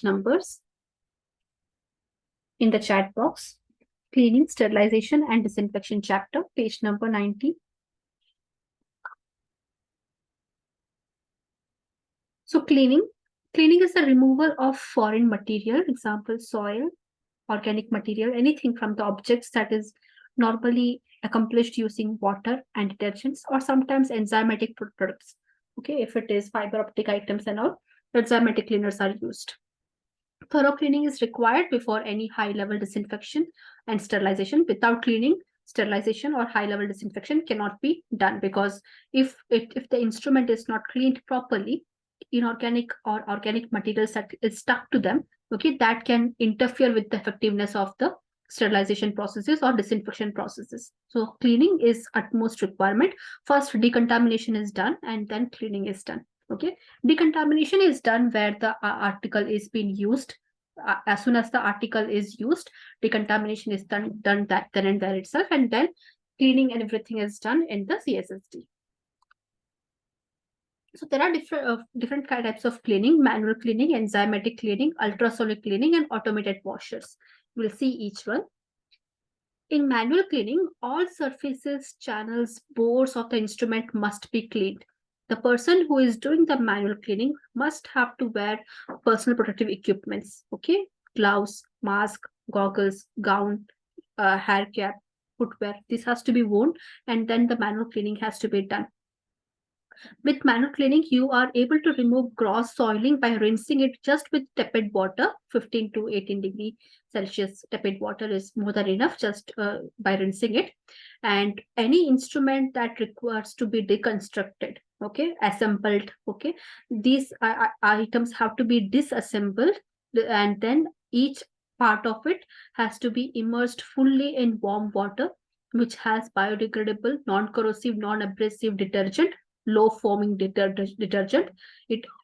numbers in the chat box. Cleaning, sterilization, and disinfection chapter, page number 90. So cleaning is the removal of foreign material, example soil, organic material, anything from the objects that is normally accomplished using water and detergents, or sometimes enzymatic products. Okay, if it is fiber optic items and all, enzymatic cleaners are used. Thorough cleaning is required before any high-level disinfection and sterilization. Without cleaning, sterilization or high-level disinfection cannot be done, because if the instrument is not cleaned properly, inorganic or organic materials that is stuck to them, okay, that can interfere with the effectiveness of the sterilization processes or disinfection processes. So cleaning is utmost requirement. First, decontamination is done and then cleaning is done. Okay, decontamination is done where the article is being used. As soon as the article is used, decontamination is done that then and there itself, and then cleaning and everything is done in the CSSD. So there are different types of cleaning: manual cleaning, enzymatic cleaning, ultrasonic cleaning, and automated washers. We'll see each one. In manual cleaning, all surfaces, channels, bores of the instrument must be cleaned. The person who is doing the manual cleaning must have to wear personal protective equipments, okay? Gloves, mask, goggles, gown, hair cap, footwear. This has to be worn, and then the manual cleaning has to be done. With manual cleaning, you are able to remove gross soiling by rinsing it just with tepid water. 15 to 18 degree Celsius tepid water is more than enough, just by rinsing it. And any instrument that requires to be deconstructed, okay, assembled, okay, these items have to be disassembled, and then each part of it has to be immersed fully in warm water, which has biodegradable, non-corrosive, non-abrasive detergent, low foaming detergent.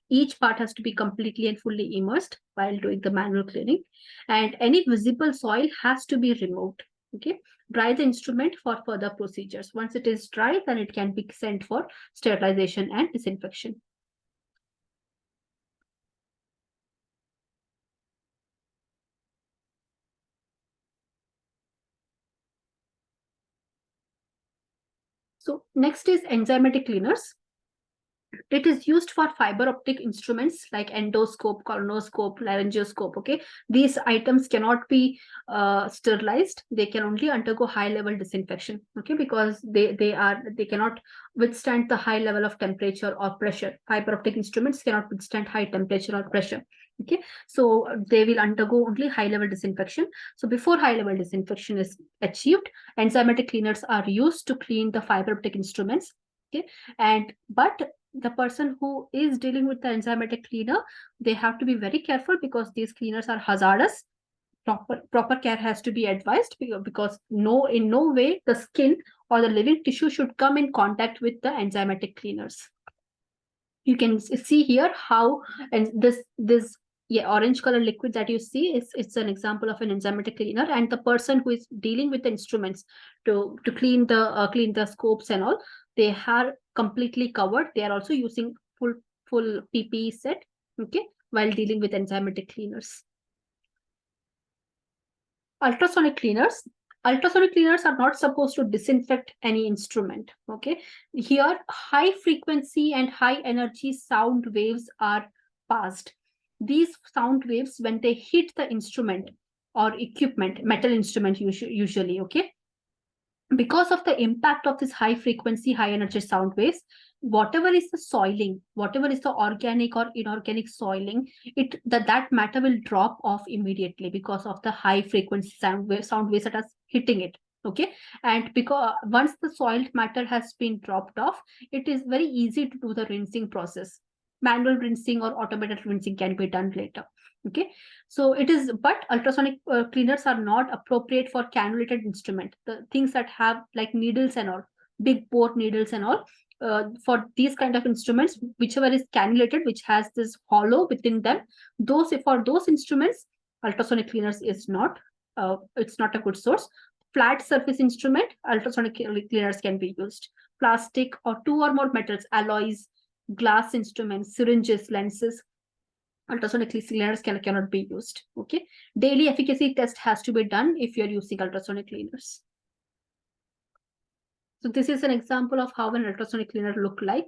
Each part has to be completely and fully immersed while doing the manual cleaning, and any visible soil has to be removed. Okay, dry the instrument for further procedures. Once it is dry, then it can be sent for sterilization and disinfection. So next is enzymatic cleaners. It is used for fiber optic instruments like endoscope, colonoscope, laryngoscope. Okay, these items cannot be sterilized. They can only undergo high level disinfection. Okay, because they cannot withstand the high level of temperature or pressure. Fiber optic instruments cannot withstand high temperature or pressure. Okay, so they will undergo only high level disinfection. So before high level disinfection is achieved, enzymatic cleaners are used to clean the fiber optic instruments. Okay, but the person who is dealing with the enzymatic cleaner, they have to be very careful, because these cleaners are hazardous. Proper care has to be advised, because in no way the skin or the living tissue should come in contact with the enzymatic cleaners. You can see here how, and this orange color liquid that you see it's an example of an enzymatic cleaner, and the person who is dealing with the instruments to clean the scopes and all, they are completely covered. They are also using full PPE set, okay, while dealing with enzymatic cleaners. Ultrasonic cleaners. Ultrasonic cleaners are not supposed to disinfect any instrument. Okay, here high frequency and high energy sound waves are passed. These sound waves, when they hit the instrument or equipment, metal instrument usually, okay, because of the impact of this high frequency, high energy sound waves, whatever is the soiling, whatever is the organic or inorganic soiling, that matter will drop off immediately because of the high frequency sound waves that are hitting it. Okay, and because once the soiled matter has been dropped off, it is very easy to do the rinsing process. Manual rinsing or automated rinsing can be done later. Okay, so it is, but ultrasonic cleaners are not appropriate for cannulated instrument, the things that have like needles and all, big bore needles and all. For these kind of instruments, whichever is cannulated, which has this hollow within them, for those instruments, ultrasonic cleaners is not, it's not a good source. Flat surface instrument, ultrasonic cleaners can be used. Plastic or two or more metals, alloys, glass instruments, syringes, lenses, ultrasonic cleaners cannot be used. Okay, daily efficacy test has to be done if you're using ultrasonic cleaners. So this is an example of how an ultrasonic cleaner look like.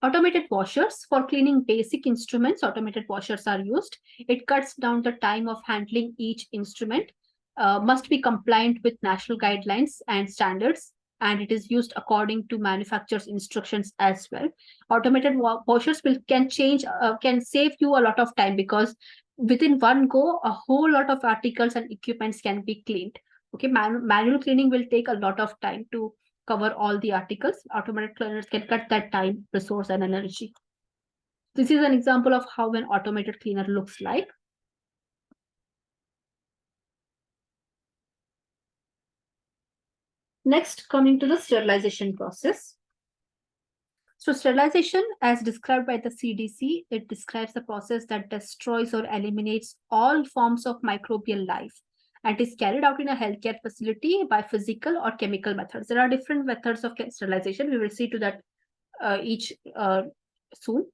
Automated washers. For cleaning basic instruments, automated washers are used. It cuts down the time of handling each instrument, must be compliant with national guidelines and standards, and it is used according to manufacturer's instructions as well. Automated washers can save you a lot of time, because within one go, a whole lot of articles and equipments can be cleaned. Okay, manual cleaning will take a lot of time to cover all the articles. Automated cleaners can cut that time, resource, and energy. This is an example of how an automated cleaner looks like. Next, coming to the sterilization process. So sterilization, as described by the CDC, it describes the process that destroys or eliminates all forms of microbial life, and is carried out in a healthcare facility by physical or chemical methods. There are different methods of sterilization. We will see to that each soon.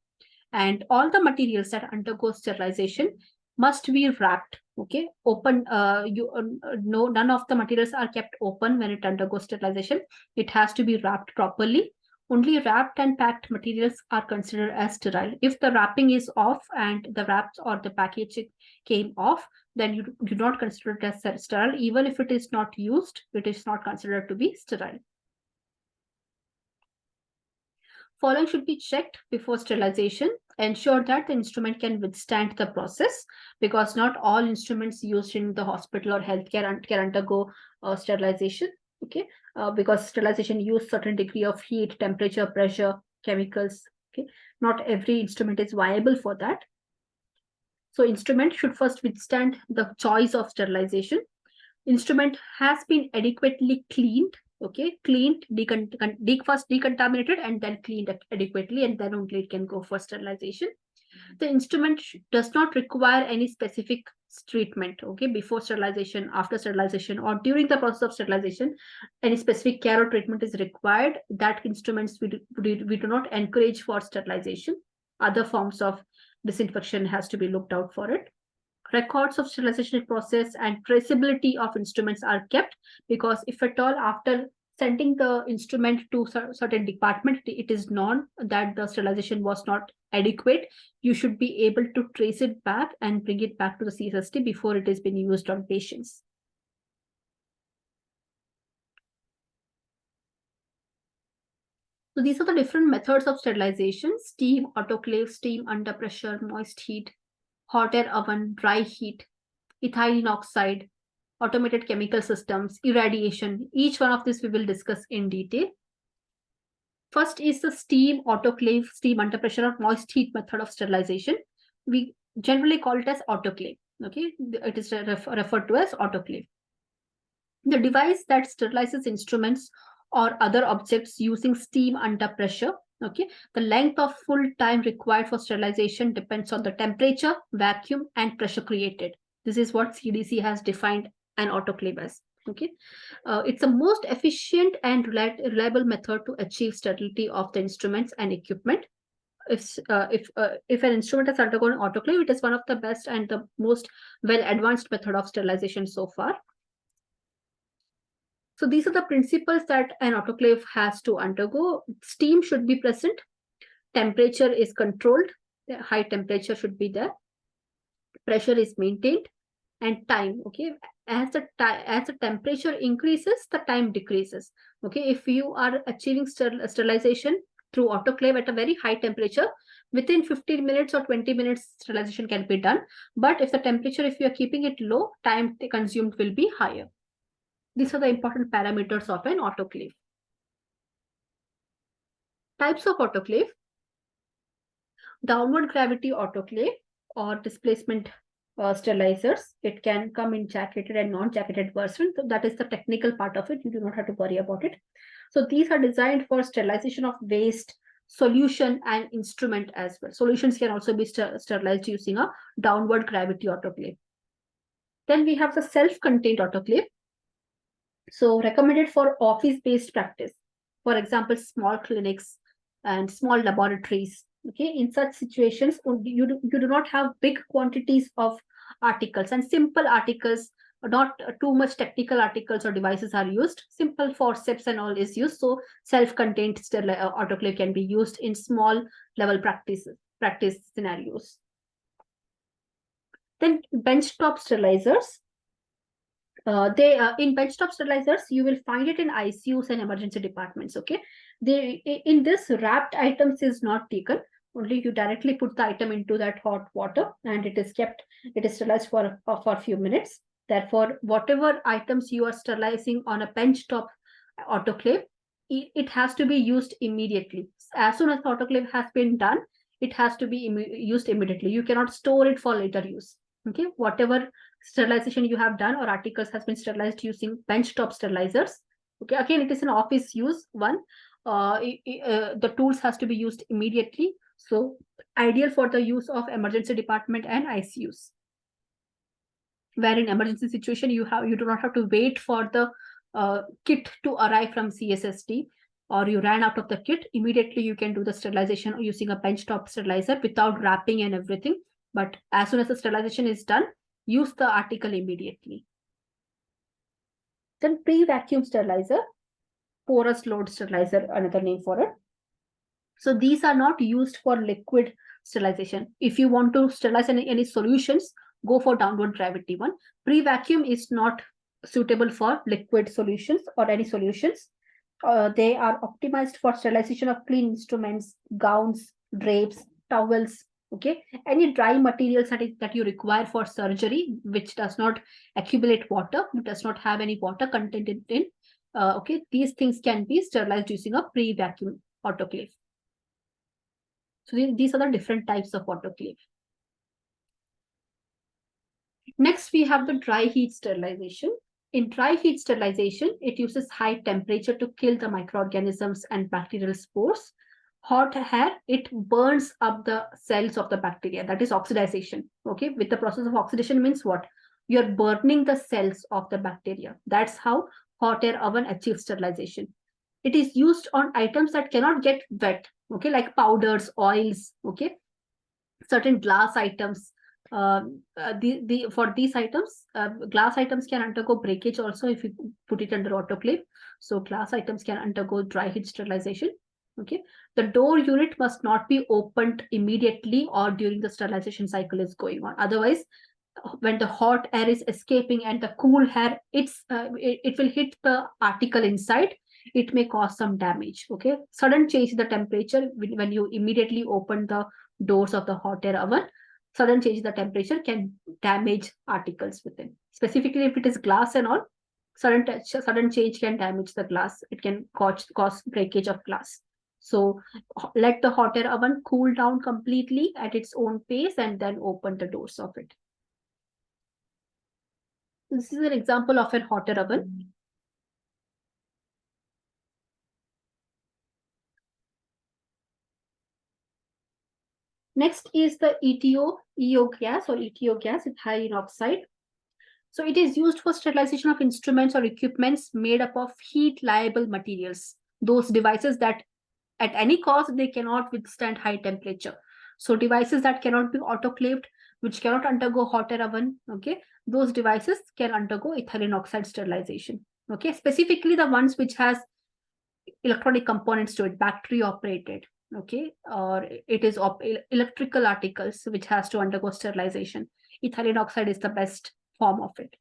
And all the materials that undergo sterilization must be wrapped. Okay, open. No, none of the materials are kept open when it undergoes sterilization. It has to be wrapped properly. Only wrapped and packed materials are considered as sterile. If the wrapping is off and the wraps or the packaging came off, then you do not consider it as sterile. Even if it is not used, it is not considered to be sterile. Following should be checked before sterilization. Ensure that the instrument can withstand the process, because not all instruments used in the hospital or healthcare can undergo sterilization. Okay, because sterilization use certain degree of heat, temperature, pressure, chemicals. Okay, not every instrument is viable for that. So instrument should first withstand the choice of sterilization. Instrument has been adequately cleaned. Okay, cleaned, first decontaminated, and then cleaned adequately, and then only it can go for sterilization. The instrument does not require any specific treatment. Okay, before sterilization, after sterilization, or during the process of sterilization, any specific care or treatment is required. That instruments we do not encourage for sterilization. Other forms of disinfection has to be looked out for it. Records of sterilization process and traceability of instruments are kept, because if at all after sending the instrument to certain department, it is known that the sterilization was not adequate, you should be able to trace it back and bring it back to the CSST before it is being used on patients. So these are the different methods of sterilization: steam, autoclave, steam under pressure, moist heat, hot air oven, dry heat, ethylene oxide, automated chemical systems, irradiation. Each one of these we will discuss in detail. First is the steam autoclave, steam under pressure, or moist heat method of sterilization. We generally call it as autoclave. Okay, it is referred to as autoclave. The device that sterilizes instruments or other objects using steam under pressure. Okay, the length of full time required for sterilization depends on the temperature, vacuum, and pressure created. This is what CDC has defined an autoclave as. Okay, it's the most efficient and reliable method to achieve sterility of the instruments and equipment. If an instrument has undergone autoclave, it is one of the best and the most well advanced method of sterilization so far. So these are the principles that an autoclave has to undergo. Steam should be present. Temperature is controlled. The high temperature should be there. Pressure is maintained. And time, okay, as the temperature increases, the time decreases. Okay, if you are achieving sterilization through autoclave at a very high temperature, within 15 minutes or 20 minutes sterilization can be done. But if the temperature, if you are keeping it low, time consumed will be higher. These are the important parameters of an autoclave. Types of autoclave: downward gravity autoclave or displacement sterilizers. It can come in jacketed and non-jacketed version. So that is the technical part of it. You do not have to worry about it. So these are designed for sterilization of waste, solution, and instrument as well. Solutions can also be sterilized using a downward gravity autoclave. Then we have the self-contained autoclave. So recommended for office-based practice. For example, small clinics, and small laboratories. Okay, in such situations, you do not have big quantities of articles, and simple articles, not too much technical articles or devices are used. Simple forceps and all is used. So self-contained autoclave can be used in small level practice scenarios. Then benchtop sterilizers. In benchtop sterilizers, you will find it in ICUs and emergency departments. Okay, in this, wrapped items is not taken. Only you directly put the item into that hot water, and it is sterilized for a few minutes. Therefore, whatever items you are sterilizing on a benchtop autoclave, it has to be used immediately. As soon as the autoclave has been done, it has to be used immediately. You cannot store it for later use. Okay, whatever sterilization you have done or articles has been sterilized using benchtop sterilizers. Okay, again, it is an office use one. The tools has to be used immediately. So ideal for the use of emergency department and ICUs, where in emergency situation you do not have to wait for the kit to arrive from CSSD, or you ran out of the kit. Immediately you can do the sterilization using a benchtop sterilizer without wrapping and everything. But as soon as the sterilization is done, use the article immediately. Then pre-vacuum sterilizer, porous load sterilizer, another name for it. So these are not used for liquid sterilization. If you want to sterilize any solutions, go for downward gravity one. Pre-vacuum is not suitable for liquid solutions or any solutions. They are optimized for sterilization of clean instruments, gowns, drapes, towels. Okay, any dry materials that you require for surgery, which does not accumulate water, does not have any water content in. Okay, these things can be sterilized using a pre-vacuum autoclave. So these are the different types of autoclave. Next, we have the dry heat sterilization. In dry heat sterilization, it uses high temperature to kill the microorganisms and bacterial spores. Hot air, it burns up the cells of the bacteria. That is oxidization. Okay, with the process of oxidation means what? You're burning the cells of the bacteria. That's how hot air oven achieves sterilization. It is used on items that cannot get wet. Okay, like powders, oils. Okay, certain glass items. For these items, glass items can undergo breakage also if you put it under autoclave. So glass items can undergo dry heat sterilization. Okay, the door unit must not be opened immediately or during the sterilization cycle is going on. Otherwise, when the hot air is escaping and the cool air, it will hit the article inside. It may cause some damage. Okay, sudden change in the temperature when you immediately open the doors of the hot air oven, sudden change in the temperature can damage articles within. Specifically, if it is glass and all, sudden change can damage the glass. It can cause breakage of glass. So let the hot air oven cool down completely at its own pace and then open the doors of it. This is an example of a hot air oven. Next is the EO gas or ETO gas with high in oxide. So it is used for sterilization of instruments or equipments made up of heat-liable materials. Those devices that at any cost, they cannot withstand high temperature. So devices that cannot be autoclaved, which cannot undergo hot air oven, okay, those devices can undergo ethylene oxide sterilization. Okay, specifically the ones which has electronic components to it, battery operated, okay, or it is electrical articles which has to undergo sterilization. Ethylene oxide is the best form of it.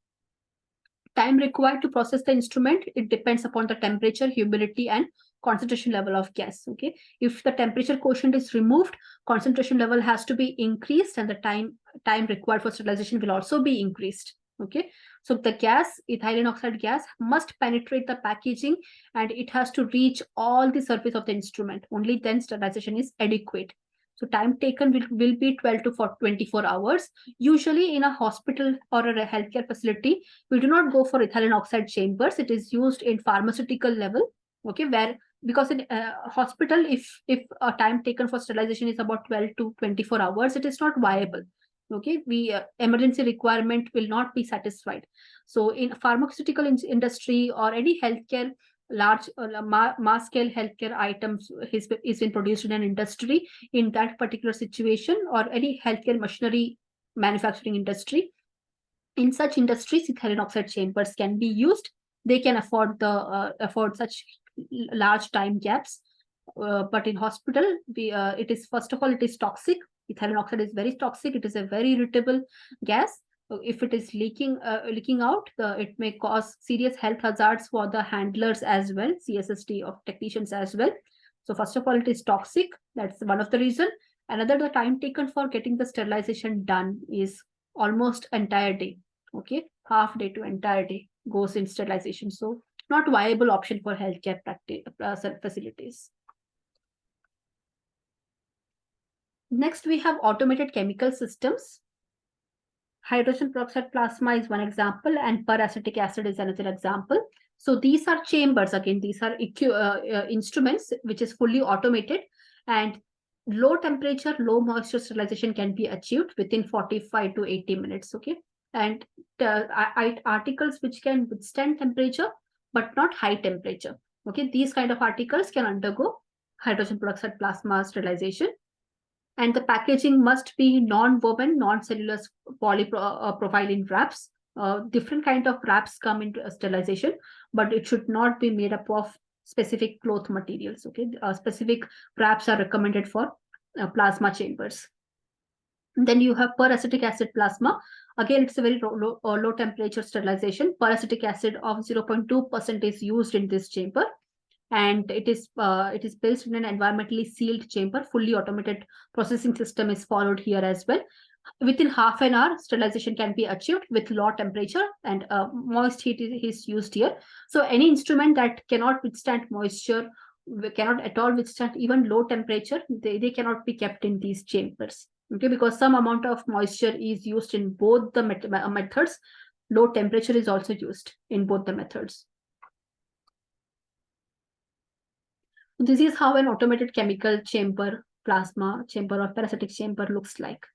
Time required to process the instrument, it depends upon the temperature, humidity, and concentration level of gas. Okay, if the temperature quotient is removed, concentration level has to be increased, and the time required for sterilization will also be increased. Okay, so the gas, ethylene oxide gas, must penetrate the packaging and it has to reach all the surface of the instrument. Only then sterilization is adequate. So time taken will be 12 to 24 hours. Usually in a hospital or a healthcare facility, we do not go for ethylene oxide chambers. It is used in pharmaceutical level. Okay, where because in hospital, if a time taken for sterilization is about 12 to 24 hours, it is not viable. Okay, emergency requirement will not be satisfied. So in pharmaceutical industry or any healthcare large mass scale healthcare items is been produced in an industry in that particular situation, or any healthcare machinery manufacturing industry. In such industries, ethylene oxide chambers can be used. They can afford such large time gaps. But in hospital, it is, first of all, it is toxic. Ethylene oxide is very toxic. It is a very irritable gas. If it is leaking out, it may cause serious health hazards for the handlers as well, CSST of technicians as well. So first of all, it is toxic. That's one of the reason. Another, the time taken for getting the sterilization done is almost entire day. Okay, half day to entire day goes in sterilization. So not viable option for healthcare facilities. Next, we have automated chemical systems. Hydrogen peroxide plasma is one example, and peracetic acid is another example. So these are chambers. Again, these are instruments which is fully automated, and low temperature, low moisture sterilization can be achieved within 45 to 80 minutes. Okay, and articles which can withstand temperature but not high temperature. Okay, these kind of articles can undergo hydrogen peroxide plasma sterilization. And the packaging must be non-woven, non-cellulose polypropylene wraps. Different kind of wraps come into sterilization, but it should not be made up of specific cloth materials. Okay, specific wraps are recommended for plasma chambers. Then you have peracetic acid plasma. Again, it's a very low temperature sterilization. Peracetic acid of 0.2% is used in this chamber, and it is placed in an environmentally sealed chamber. Fully automated processing system is followed here as well. Within half an hour, sterilization can be achieved with low temperature, and moist heat is used here. So any instrument that cannot withstand moisture, cannot at all withstand even low temperature, they cannot be kept in these chambers. Okay, because some amount of moisture is used in both the methods. Low temperature is also used in both the methods. This is how an automated chemical chamber, plasma chamber, or peracetic chamber looks like.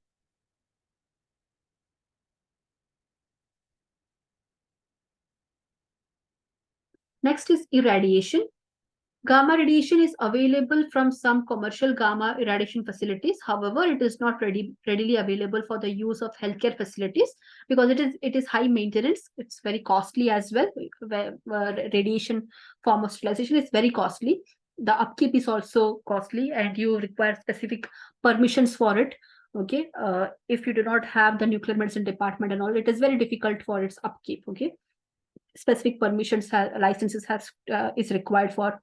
Next is irradiation. Gamma radiation is available from some commercial gamma irradiation facilities. However, it is not readily available for the use of healthcare facilities because it is high maintenance. It's very costly as well. Radiation form of sterilization is very costly. The upkeep is also costly, and you require specific permissions for it. Okay, if you do not have the nuclear medicine department and all, it is very difficult for its upkeep. Okay, specific permissions, licenses is required for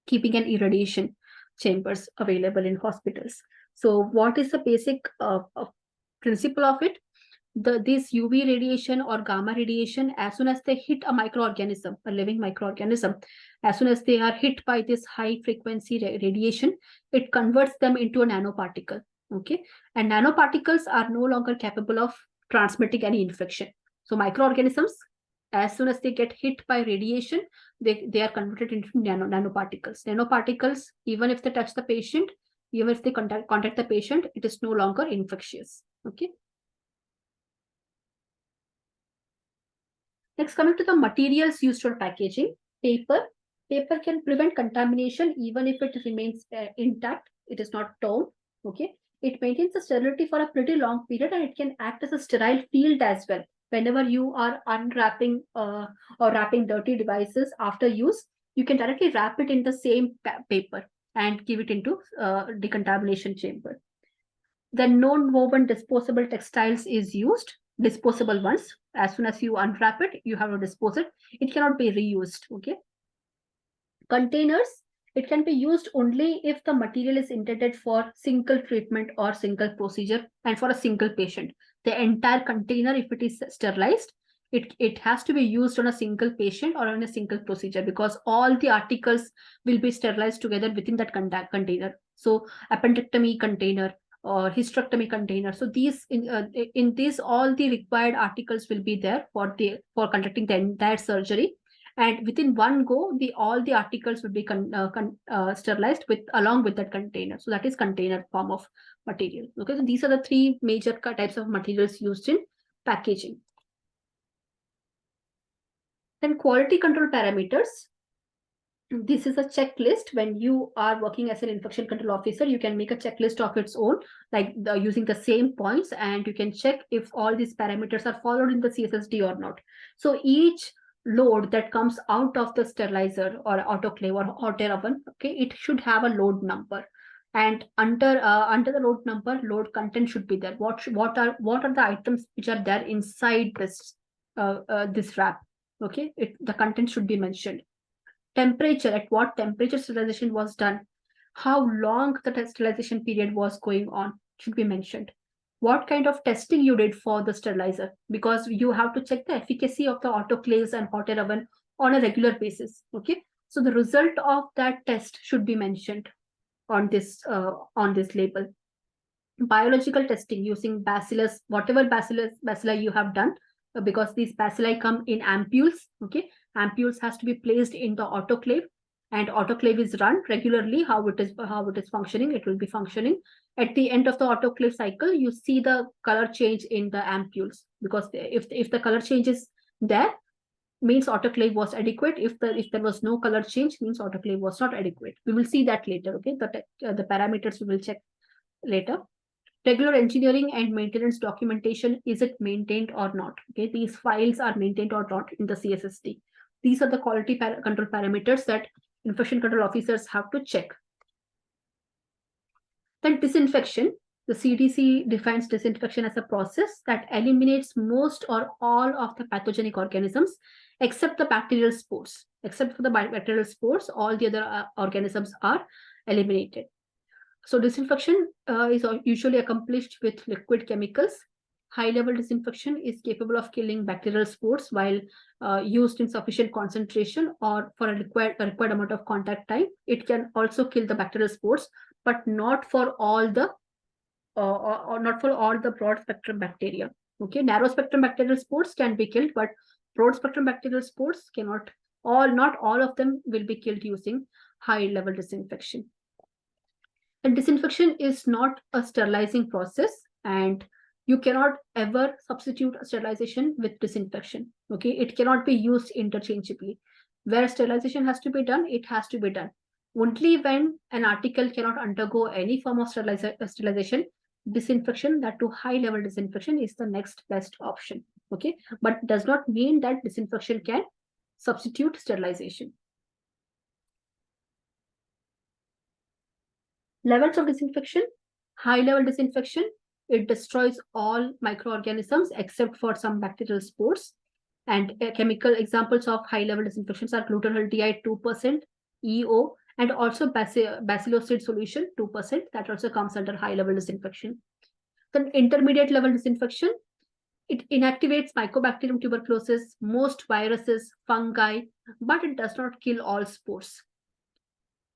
keeping an irradiation chambers available in hospitals. So what is the basic principle of it? This UV radiation or gamma radiation, as soon as they hit a microorganism, a living microorganism, as soon as they are hit by this high frequency radiation, it converts them into a nanoparticle. Okay, and nanoparticles are no longer capable of transmitting any infection. So microorganisms, as soon as they get hit by radiation, they are converted into nanoparticles. Nanoparticles, even if they touch the patient, even if they contact the patient, it is no longer infectious. Okay. Next, coming to the materials used for packaging. Paper can prevent contamination even if it remains intact. It is not torn. Okay, it maintains the sterility for a pretty long period, and it can act as a sterile field as well. Whenever you are unwrapping or wrapping dirty devices after use, you can directly wrap it in the same paper and give it into decontamination chamber. The non-woven disposable textiles is used, disposable ones. As soon as you unwrap it, you have to dispose it. It cannot be reused. Okay. Containers, it can be used only if the material is intended for single treatment or single procedure and for a single patient. The entire container, if it is sterilized, it has to be used on a single patient or on a single procedure, because all the articles will be sterilized together within that container. So appendectomy container or hysterectomy container. So these in this, all the required articles will be there for conducting the entire surgery. And within one go, all the articles will be sterilized along with that container. So that is container form of material. Okay, so these are the three major types of materials used in packaging. Then quality control parameters. This is a checklist. When you are working as an infection control officer, you can make a checklist of its own, like using the same points, and you can check if all these parameters are followed in the CSSD or not. So each load that comes out of the sterilizer or autoclave or hot air oven, okay, it should have a load number, and under the load number, load content should be there. What are the items which are there inside this wrap? Okay, the content should be mentioned. Temperature, at what temperature sterilization was done, how long the sterilization period was going on should be mentioned. What kind of testing you did for the sterilizer, because you have to check the efficacy of the autoclaves and hot air oven on a regular basis. Okay, so the result of that test should be mentioned on this label. Biological testing using bacillus, whatever bacilli you have done, because these bacilli come in ampules. Okay, ampules has to be placed in the autoclave, and autoclave is run regularly. How it is functioning, it will be functioning. At the end of the autoclave cycle, you see the color change in the ampules, because if the color change is there, means autoclave was adequate. If there was no color change, means autoclave was not adequate. We will see that later. Okay, the parameters we will check later. Regular engineering and maintenance documentation, is it maintained or not? Okay, these files are maintained or not in the CSSD. These are the quality control parameters that infection control officers have to check. Then disinfection. The CDC defines disinfection as a process that eliminates most or all of the pathogenic organisms except the bacterial spores. Except for the bacterial spores, all the other organisms are eliminated. So disinfection is usually accomplished with liquid chemicals. High-level disinfection is capable of killing bacterial spores while used in sufficient concentration or for a required amount of contact time. It can also kill the bacterial spores, but not for all the broad spectrum bacteria. Okay, narrow spectrum bacterial spores can be killed, but broad spectrum bacterial spores cannot. Not all of them will be killed using high-level disinfection. And disinfection is not a sterilizing process, and you cannot ever substitute sterilization with disinfection. Okay, it cannot be used interchangeably. Where sterilization has to be done, it has to be done. Only when an article cannot undergo any form of sterilization, disinfection, that to high level disinfection, is the next best option. Okay, but does not mean that disinfection can substitute sterilization. Levels of disinfection. High level disinfection, it destroys all microorganisms except for some bacterial spores. And chemical examples of high level disinfections are glutaraldehyde 2%, EO, and also bacillocid solution 2%. That also comes under high level disinfection. Then intermediate level disinfection, it inactivates Mycobacterium tuberculosis, most viruses, fungi, but it does not kill all spores.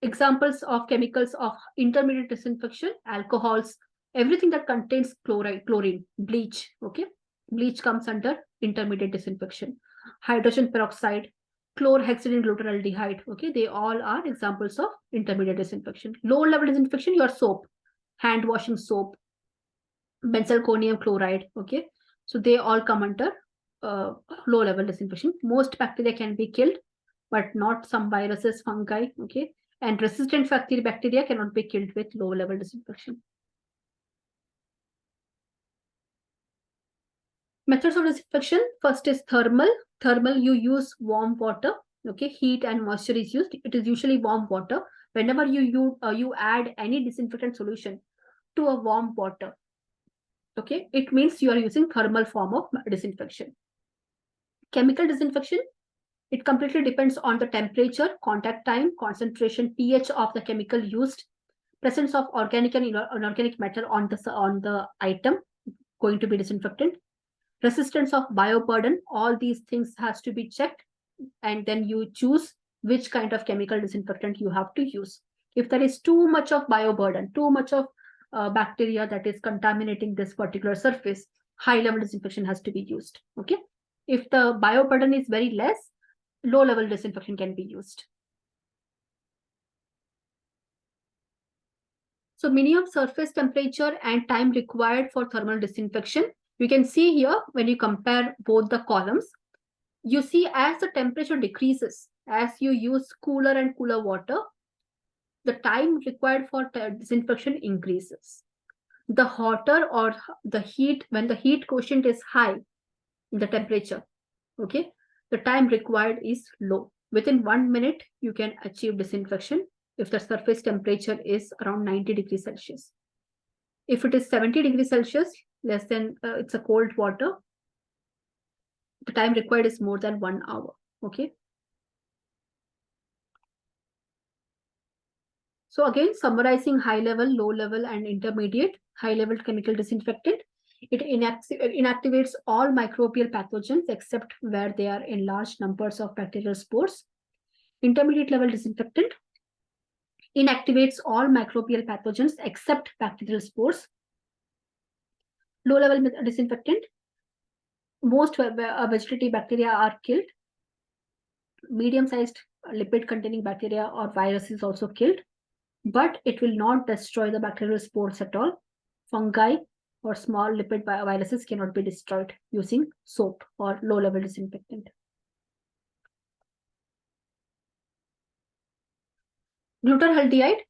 Examples of chemicals of intermediate disinfection: alcohols, everything that contains chlorine, bleach. Okay, bleach comes under intermediate disinfection. Hydrogen peroxide, chlorhexidine glutaraldehyde. Okay, they all are examples of intermediate disinfection. Low level disinfection, your soap, hand washing soap, benzalkonium chloride. Okay, so they all come under low level disinfection. Most bacteria can be killed, but not some viruses, fungi. Okay, and resistant bacteria cannot be killed with low level disinfection. Methods of disinfection: first is thermal. Thermal, you use warm water. Okay, heat and moisture is used. It is usually warm water. Whenever you add any disinfectant solution to a warm water, okay, it means you are using thermal form of disinfection. Chemical disinfection, it completely depends on the temperature, contact time, concentration, pH of the chemical used, presence of organic and inorganic matter on the item going to be disinfectant, resistance of bioburden. All these things has to be checked, and then you choose which kind of chemical disinfectant you have to use. If there is too much of bioburden, too much of bacteria that is contaminating this particular surface, high level disinfection has to be used. Okay, if the bioburden is very less, low level disinfection can be used. So minimum surface temperature and time required for thermal disinfection. You can see here when you compare both the columns, you see as the temperature decreases, as you use cooler and cooler water, the time required for disinfection increases. The hotter or the heat, when the heat quotient is high in the temperature, okay, the time required is low. Within 1 minute, you can achieve disinfection if the surface temperature is around 90 degrees Celsius. If it is 70 degrees Celsius, less than, it's a cold water, the time required is more than 1 hour, okay. So again, summarizing high level, low level, and intermediate. High level chemical disinfectant. It inactivates all microbial pathogens except where they are in large numbers of bacterial spores. Intermediate level disinfectant inactivates all microbial pathogens except bacterial spores. Low level disinfectant, most vegetative bacteria are killed. Medium sized lipid containing bacteria or virus is also killed, but it will not destroy the bacterial spores at all. Fungi or small lipid viruses cannot be destroyed using soap or low-level disinfectant. Glutaraldehyde,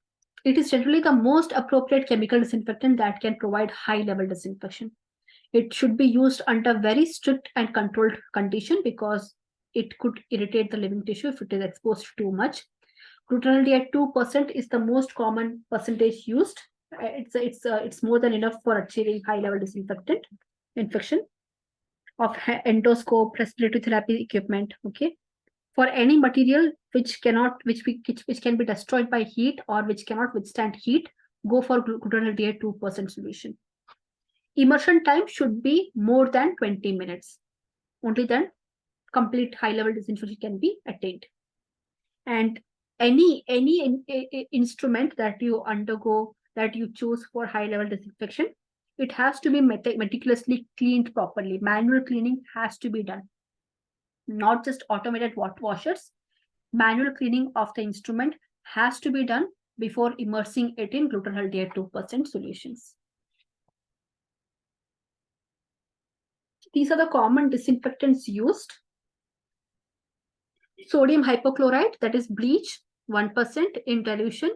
it is generally the most appropriate chemical disinfectant that can provide high-level disinfection. It should be used under very strict and controlled condition because it could irritate the living tissue if it is exposed too much. Glutaraldehyde 2% is the most common percentage used. It's more than enough for achieving high level disinfectant infection of endoscope, respiratory therapy equipment. Okay, for any material which can be destroyed by heat or which cannot withstand heat, go for glutaraldehyde 2% solution. Immersion time should be more than 20 minutes. Only then complete high level disinfection can be attained. And any instrument that you undergo, that you choose for high level disinfection, it has to be meticulously cleaned properly. Manual cleaning has to be done, not just automated washers. Manual cleaning of the instrument has to be done before immersing it in glutaraldehyde 2% solutions. These are the common disinfectants used. Sodium hypochlorite, that is bleach, 1% in dilution.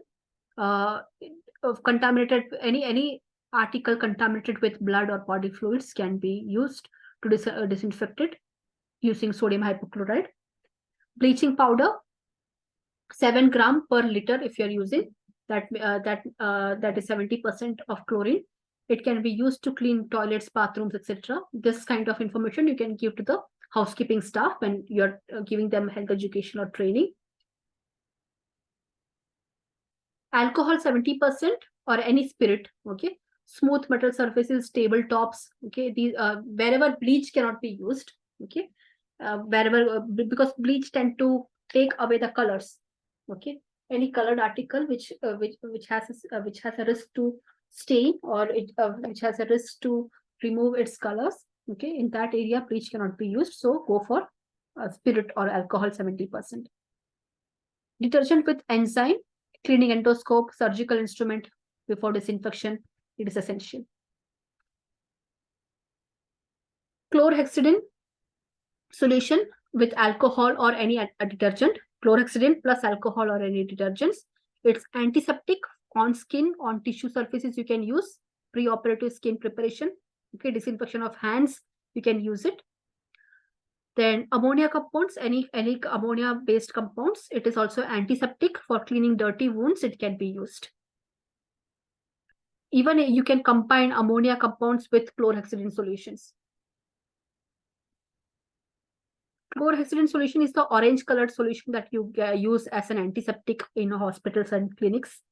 Of contaminated, any article contaminated with blood or body fluids can be used to disinfect it using sodium hypochlorite. Bleaching powder, 7 gram per liter if you're using that. That is 70% of chlorine. It can be used to clean toilets, bathrooms, etc. This kind of information you can give to the housekeeping staff when you're giving them health education or training. Alcohol 70% or any spirit. Okay, smooth metal surfaces, tabletops. Okay, these wherever bleach cannot be used. Okay, wherever because bleach tend to take away the colors. Okay, any colored article which has a risk to stain or which has a risk to remove its colors. Okay, in that area bleach cannot be used. So go for spirit or alcohol 70%. Detergent with enzyme, cleaning endoscope, surgical instrument before disinfection, it is essential. Chlorhexidine solution with alcohol or any detergent. Chlorhexidine plus alcohol or any detergents. It's antiseptic on skin, on tissue surfaces you can use. Pre-operative skin preparation. Okay, disinfection of hands, you can use it. Then ammonia compounds, any ammonia-based compounds. It is also antiseptic for cleaning dirty wounds. It can be used. Even you can combine ammonia compounds with chlorhexidine solutions. Chlorhexidine solution is the orange-colored solution that you use as an antiseptic in hospitals and clinics.